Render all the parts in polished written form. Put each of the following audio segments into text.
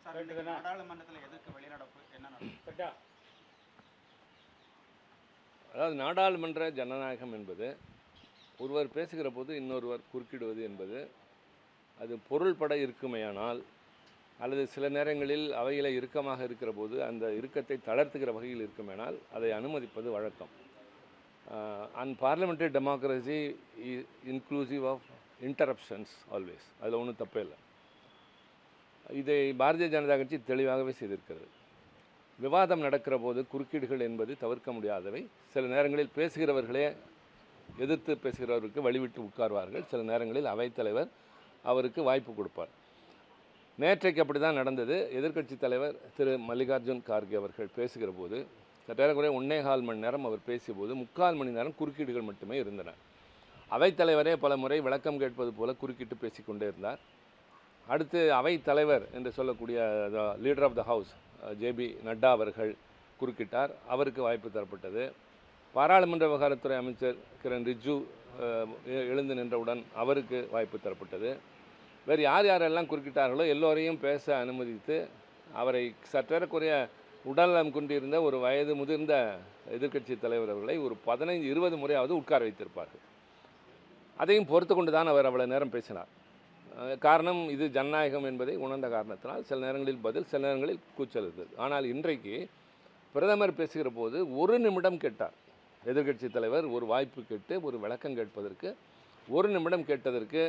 நாடாளுமன்றத்தில் எதிர்க்க வெளிநடப்பு என்ன நடக்கும்? அதாவது நாடாளுமன்ற ஜனநாயகம் என்பது ஒருவர் பேசுகிற போது இன்னொருவர் குறுக்கிடுவது என்பது அது பொருள்பட இருக்குமேயானால் அல்லது சில நேரங்களில் அவையில் இறுக்கமாக இருக்கிற போது அந்த இறுக்கத்தை தளர்த்துகிற வகையில் இருக்குமேனால் அதை அனுமதிப்பது வழக்கம். And parliamentary democracy inclusive of interruptions always, அதில் ஒன்றும் தப்பே இல்லை. இதை பாரதிய ஜனதா கட்சி தெளிவாகவே செய்திருக்கிறது. விவாதம் நடக்கிற போது குறுக்கீடுகள் என்பது தவிர்க்க முடியாதவை. சில நேரங்களில் பேசுகிறவர்களே எதிர்த்து பேசுகிறவருக்கு வழிவிட்டு உட்கார்வார்கள். சில நேரங்களில் அவைத்தலைவர் அவருக்கு வாய்ப்பு கொடுப்பார். நேற்றைக்கு அப்படி தான் நடந்தது. எதிர்க்கட்சி தலைவர் திரு மல்லிகார்ஜுன் கார்கே அவர்கள் பேசுகிற போது சற்றேறக்குறைய 1.25 மணி நேரம் அவர் பேசிய போது 3/4 மணி நேரம் குறுக்கீடுகள் மட்டுமே இருந்தன. அவைத்தலைவரே பல முறை விளக்கம் கேட்பது போல குறுக்கிட்டு பேசிக்கொண்டே இருந்தார். அடுத்து அவைத்தலைவர் என்று சொல்லக்கூடிய leader of the house J P Nadda அவர்கள் குறுக்கிட்டார். அவருக்கு வாய்ப்பு தரப்பட்டது. பாராளுமன்ற விவகாரத்துறை அமைச்சர் கிரண் ரிஜிஜு எழுந்து நின்றவுடன் அவருக்கு வாய்ப்பு தரப்பட்டது. வேறு யார் யாரெல்லாம் குறுக்கிட்டார்களோ எல்லோரையும் பேச அனுமதித்து அவரை சற்றேறக்குறைய உடல்நலம் கொண்டிருந்த ஒரு வயது முதிர்ந்த எதிர்க்கட்சி தலைவர் அவர்களை ஒரு 15-20 முறையாவது உட்கார வைத்திருப்பார்கள். அதையும் பொறுத்து கொண்டு தான் அவர் அவ்வளோ நேரம் பேசினார். காரணம் இது ஜனநாயகம் என்பதை உணர்ந்த காரணத்தினால் சில நேரங்களில் பதில், சில நேரங்களில் கூச்சல் இருந்தது. ஆனால் இன்றைக்கு பிரதமர் பேசுகிற போது 1 நிமிடம் கேட்டார். எதிர்க்கட்சி தலைவர் ஒரு வாய்ப்பு கேட்டு ஒரு விளக்கம் கேட்பதற்கு 1 நிமிடம் கேட்டதற்கு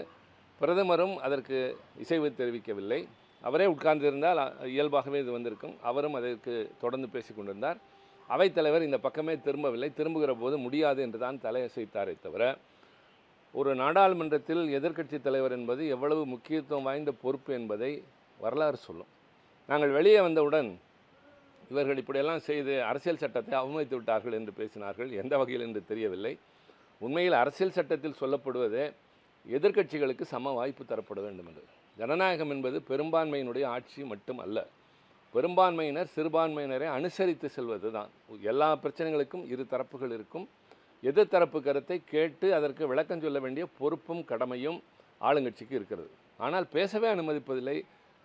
பிரதமரும் அதற்கு இசைவு தெரிவிக்கவில்லை. அவரே உட்கார்ந்திருந்தால் இயல்பாகவே இது வந்திருக்கும். அவரும் அதற்கு தொடர்ந்து பேசி கொண்டிருந்தார். அவைத்தலைவர் இந்த பக்கமே திரும்பவில்லை. திரும்புகிற போது முடியாது என்று தான் தலையசைத்தாரே தவிர ஒரு நாடாளுமன்றத்தில் எதிர்க்கட்சி தலைவர் என்பது எவ்வளவு முக்கியத்துவம் வாய்ந்த பொறுப்பு என்பதை வரலாறு சொல்லும். நாங்கள் வெளியே வந்தவுடன் இவர்கள் இப்படியெல்லாம் செய்து அரசியல் சட்டத்தை அவமதித்து விட்டார்கள் என்று பேசினார்கள். எந்த வகையில் என்று தெரியவில்லை. உண்மையில் அரசியல் சட்டத்தில் சொல்லப்படுவதே எதிர்க்கட்சிகளுக்கு சம வாய்ப்பு தரப்பட வேண்டும் என்று. ஜனநாயகம் என்பது பெரும்பான்மையினுடைய ஆட்சி மட்டும் அல்ல. பெரும்பான்மையினர் சிறுபான்மையினரை அனுசரித்து செல்வது தான். எல்லா பிரச்சனைகளுக்கும் இரு தரப்புகள் இருக்கும். எதிர்த்தரப்பு கருத்தை கேட்டு அதற்கு விளக்கம் சொல்ல வேண்டிய பொறுப்பும் கடமையும் ஆளுங்கட்சிக்கு இருக்கிறது. ஆனால் பேசவே அனுமதிப்பதில்லை,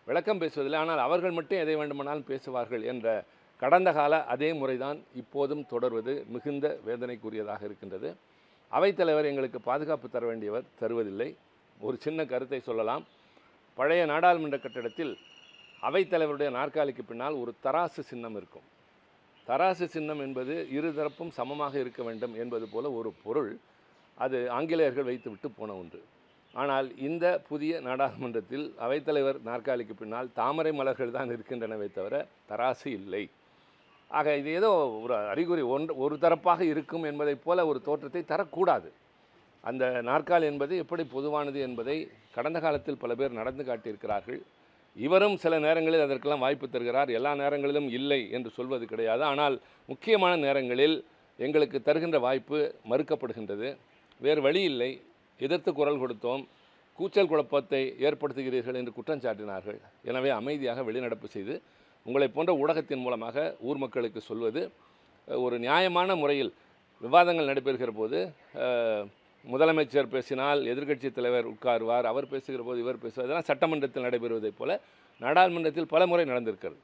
விளக்கம் பேசுவதில்லை. ஆனால் அவர்கள் மட்டும் எதை வேண்டுமானாலும் பேசுவார்கள் என்ற கடந்த கால அதே முறைதான் இப்போதும் தொடர்வது மிகுந்த வேதனைக்குரியதாக இருக்கின்றது. அவைத்தலைவர் எங்களுக்கு பாதுகாப்பு தர வேண்டியவர் தருவதில்லை. ஒரு சின்ன கருத்தை சொல்லலாம். பழைய நாடாளுமன்ற கட்டிடத்தில் அவைத்தலைவருடைய நாற்காலிக்கு பின்னால் ஒரு தராசு சின்னம் இருக்கும். தராசு சின்னம் என்பது இருதரப்பும் சமமாக இருக்க வேண்டும் என்பது போல ஒரு பொருள். அது ஆங்கிலேயர்கள் வைத்துவிட்டு போன ஒன்று. ஆனால் இந்த புதிய நாடாளுமன்றத்தில் அவைத்தலைவர் நாற்காலிக்கு பின்னால் தாமரை மலர்கள் தான் இருக்கின்றனவே தவிர தராசு இல்லை. ஆக இது ஏதோ ஒரு அறிகுறி ஒரு தரப்பாக இருக்கும் என்பதைப் போல ஒரு தோற்றத்தை தரக்கூடாது. அந்த நாற்காலி என்பது எப்படி பொதுவானது என்பதை கடந்த காலத்தில் பல பேர் நடந்து காட்டியிருக்கிறார்கள். இவரும் சில நேரங்களில் அதற்கெல்லாம் வாய்ப்பு தருகிறார். எல்லா நேரங்களிலும் இல்லை என்று சொல்வது கிடையாது. ஆனால் முக்கியமான நேரங்களில் எங்களுக்கு தருகின்ற வாய்ப்பு மறுக்கப்படுகின்றது. வேறு வழி இல்லை. எதிர்த்து குரல் கொடுத்தோம். கூச்சல் குழப்பத்தை ஏற்படுத்துகிறீர்கள் என்று குற்றம் சாட்டினார்கள். எனவே அமைதியாக வெளிநடப்பு செய்து உங்களை போன்ற ஊடகத்தின் மூலமாக ஊர் மக்களுக்கு சொல்வது ஒரு நியாயமான முறையில் விவாதங்கள் நடைபெறுகிற போது முதலமைச்சர் பேசினால் எதிர்க்கட்சி தலைவர் உட்காருவார், அவர் பேசுகிற போது இவர் பேசுவார். இதெல்லாம் சட்டமன்றத்தில் நடைபெறுவதைப் போல நாடாளுமன்றத்தில் பல முறை நடந்திருக்கிறது.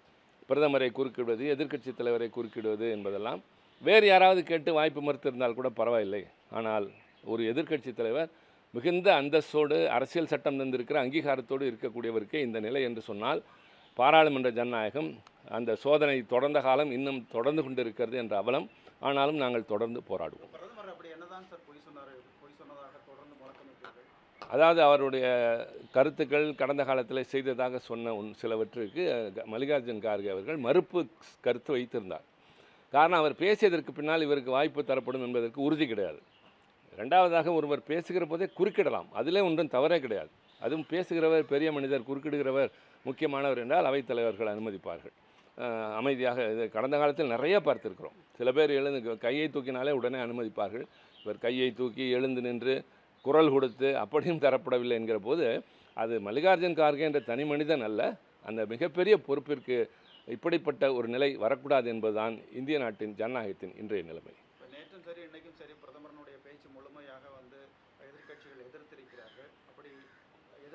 பிரதமரை குறுக்கிடுவது, எதிர்க்கட்சி தலைவரை குறுக்கிடுவது என்பதெல்லாம் வேறு யாராவது கேட்டு வாய்ப்பு மறுத்திருந்தால் கூட பரவாயில்லை. ஆனால் ஒரு எதிர்க்கட்சி தலைவர் மிகுந்த அந்தஸ்தோடு அரசியல் சட்டம் தந்திருக்கிற அங்கீகாரத்தோடு இருக்கக்கூடியவருக்கே இந்த நிலை என்று சொன்னால் பாராளுமன்ற ஜனநாயகம் அந்த சோதனை தொடர்ந்த காலம் இன்னும் தொடர்ந்து கொண்டிருக்கிறது என்ற அவலம். ஆனாலும் நாங்கள் தொடர்ந்து போராடுவோம். அதாவது அவருடைய கருத்துக்கள் கடந்த காலத்தில் செய்ததாக சொன்ன சிலவற்றுக்கு மல்லிகார்ஜுன் கார்கே அவர்கள் மறுப்பு கருத்து வைத்திருந்தார். காரணம், அவர் பேசியதற்கு பின்னால் இவருக்கு வாய்ப்பு தரப்படும் என்பதற்கு உறுதி கிடையாது. ரெண்டாவதாக, ஒருவர் பேசுகிற போதே குறுக்கிடலாம், அதிலே ஒன்றும் தவறே கிடையாது. அதுவும் பேசுகிறவர் பெரிய மனிதர், குறுக்கிடுகிறவர் முக்கியமானவர் என்றால் அவைத்தலைவர்கள் அனுமதிப்பார்கள். அமைதியாக இது கடந்த காலத்தில் நிறைய பார்த்துருக்கிறோம். சில பேர் எழுந்து கையை தூக்கினாலே உடனே அனுமதிப்பார்கள். இவர் கையை தூக்கி எழுந்து நின்று குரல் கொடுத்து அப்படியும் தரப்படவில்லை என்கிற போது அது மல்லிகார்ஜுன் கார்கே என்ற தனி மனிதன் அல்ல, அந்த மிகப்பெரிய பொறுப்பிற்கு இப்படிப்பட்ட ஒரு நிலை வரக்கூடாது என்பதுதான் இந்திய நாட்டின் ஜனநாயகத்தின் இன்றைய நிலைமை. நேற்றும் சரி இன்றைக்கும் சரி பிரதமருடைய பேச்சு முழுமையாக எதிர்க்கட்சிகள் எதிர்த்திருக்கிறார்கள். அப்படி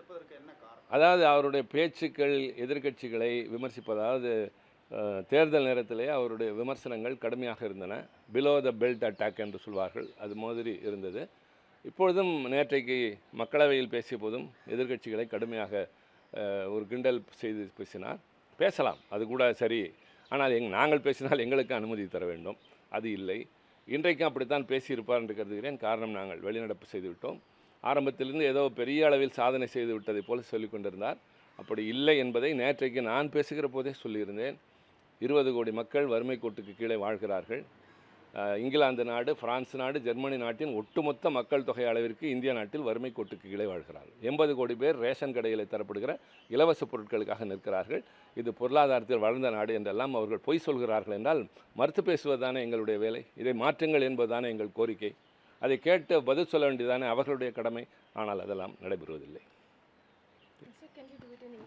எதிர்ப்பதற்கு என்ன காரணம்? அதாவது அவருடைய பேச்சுக்கள் எதிர்க்கட்சிகளை விமர்சிப்பதாவது தேர்தல் நேரத்திலே அவருடைய விமர்சனங்கள் கடுமையாக இருந்தன. பிலோ த பெல்ட் அட்டாக் என்று சொல்வார்கள், அது மாதிரி இருந்தது. இப்பொழுதும் நேற்றைக்கு மக்களவையில் பேசிய போதும் எதிர்க்கட்சிகளை கடுமையாக ஒரு கிண்டல் செய்து பேசினார். பேசலாம், அது கூட சரி. ஆனால் நாங்கள் பேசினால் எங்களுக்கு அனுமதி தர வேண்டும், அது இல்லை. இன்றைக்கும் அப்படித்தான் பேசியிருப்பார் என்று கருதுகிறேன். காரணம், நாங்கள் வெளிநடப்பு செய்துவிட்டோம். ஆரம்பத்திலிருந்து ஏதோ பெரிய அளவில் சாதனை செய்து விட்டதை போல சொல்லிக் கொண்டிருந்தார். அப்படி இல்லை என்பதை நேற்றைக்கு நான் பேசுகிற போதே சொல்லியிருந்தேன். 20 கோடி மக்கள் வறுமை கோட்டுக்கு கீழே வாழ்கிறார்கள். இங்கிலாந்து நாடு, பிரான்ஸ் நாடு, ஜெர்மனி நாட்டின் ஒட்டுமொத்த மக்கள் தொகை அளவிற்கு இந்திய நாட்டில் வறுமை கோட்டுக்கு கீழே வாழ்கிறார்கள். 80 கோடி பேர் ரேஷன் கடைகளில் தரப்படுகிற இலவச பொருட்களுக்காக நிற்கிறார்கள். இது பொருளாதாரத்தில் வளர்ந்த நாடு என்றெல்லாம் அவர்கள் பொய் சொல்கிறார்கள் என்றால் மறுத்து பேசுவதுதானே எங்களுடைய வேலை. இதை மாற்றுங்கள் என்பதுதானே எங்கள் கோரிக்கை. அதை கேட்டு பதில் சொல்ல வேண்டியதானே அவர்களுடைய கடமை. ஆனால் அதெல்லாம் நடைபெறுவதில்லை.